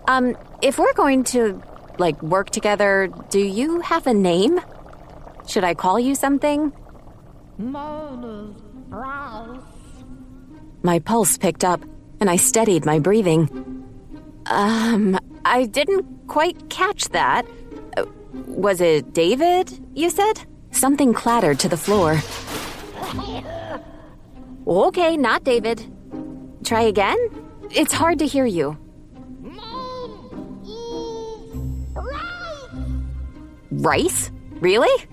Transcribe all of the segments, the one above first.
If we're going to, work together, do you have a name? Should I call you something? My pulse picked up, and I steadied my breathing. I didn't quite catch that. Was it David, you said? Something clattered to the floor. Okay, not David. Try again? It's hard to hear you. Rice? Really?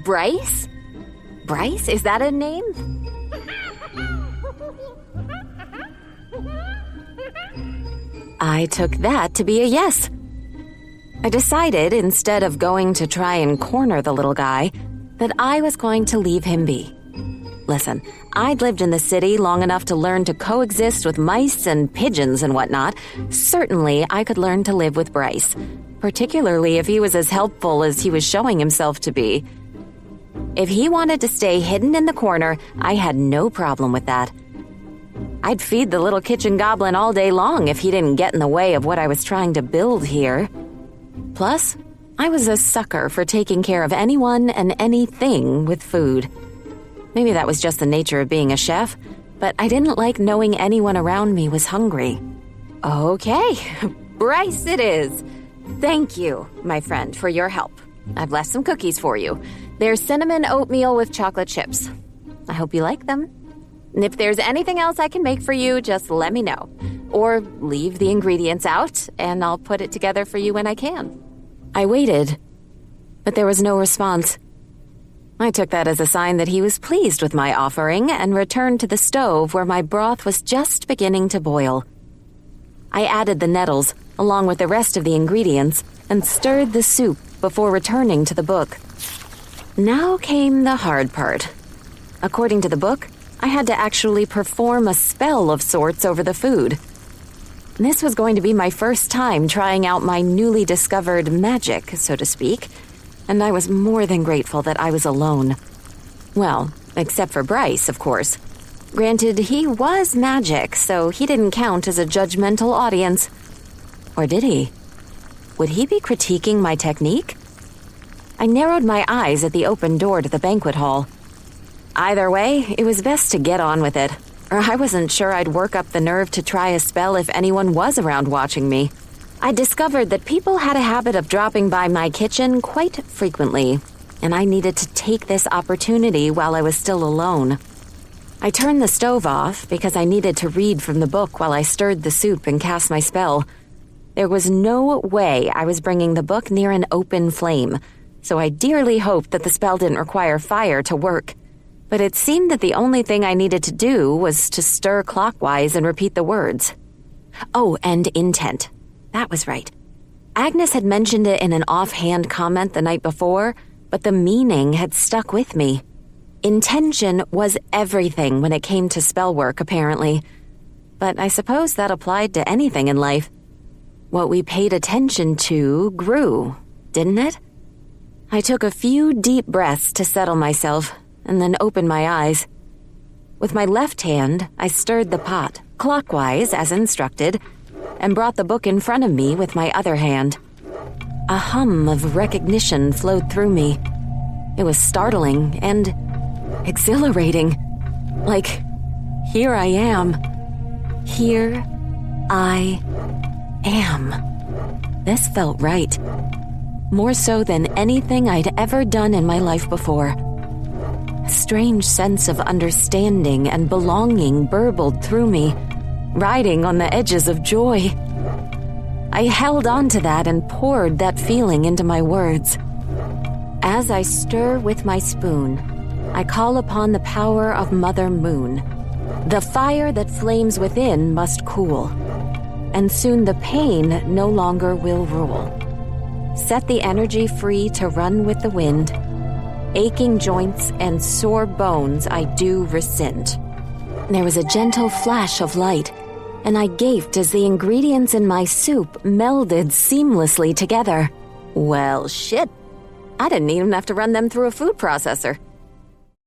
Bryce? Bryce? Is that a name? I took that to be a yes. I decided, instead of going to try and corner the little guy, that I was going to leave him be. Listen, I'd lived in the city long enough to learn to coexist with mice and pigeons and whatnot. Certainly, I could learn to live with Bryce, particularly if he was as helpful as he was showing himself to be. If he wanted to stay hidden in the corner, I had no problem with that. I'd feed the little kitchen goblin all day long if he didn't get in the way of what I was trying to build here. Plus, I was a sucker for taking care of anyone and anything with food. Maybe that was just the nature of being a chef, but I didn't like knowing anyone around me was hungry. Okay, Bryce it is. Thank you, my friend, for your help. I've left some cookies for you. They're cinnamon oatmeal with chocolate chips. I hope you like them. And if there's anything else I can make for you, just let me know. Or leave the ingredients out, and I'll put it together for you when I can. I waited, but there was no response. I took that as a sign that he was pleased with my offering and returned to the stove where my broth was just beginning to boil. I added the nettles, along with the rest of the ingredients, and stirred the soup before returning to the book. Now came the hard part. According to the book, I had to actually perform a spell of sorts over the food. This was going to be my first time trying out my newly discovered magic, so to speak, and I was more than grateful that I was alone. Well, except for Bryce, of course. Granted, he was magic, so he didn't count as a judgmental audience. Or did he? Would he be critiquing my technique? I narrowed my eyes at the open door to the banquet hall. Either way, it was best to get on with it, or I wasn't sure I'd work up the nerve to try a spell if anyone was around watching me. I discovered that people had a habit of dropping by my kitchen quite frequently, and I needed to take this opportunity while I was still alone. I turned the stove off because I needed to read from the book while I stirred the soup and cast my spell. There was no way I was bringing the book near an open flame, so I dearly hoped that the spell didn't require fire to work. But it seemed that the only thing I needed to do was to stir clockwise and repeat the words. Oh, and intent. That was right. Agnes had mentioned it in an offhand comment the night before, but the meaning had stuck with me. Intention was everything when it came to spell work, apparently. But I suppose that applied to anything in life. What we paid attention to grew, didn't it? I took a few deep breaths to settle myself, and then opened my eyes. With my left hand, I stirred the pot, clockwise as instructed, and brought the book in front of me with my other hand. A hum of recognition flowed through me. It was startling and exhilarating. Like, here I am. Here I am. This felt right. More so than anything I'd ever done in my life before. A strange sense of understanding and belonging burbled through me, riding on the edges of joy. I held on to that and poured that feeling into my words. As I stir with my spoon, I call upon the power of Mother Moon. The fire that flames within must cool, and soon the pain no longer will rule. Set the energy free to run with the wind. Aching joints and sore bones I do rescind. There was a gentle flash of light, and I gaped as the ingredients in my soup melded seamlessly together. Well, shit. I didn't even have to run them through a food processor.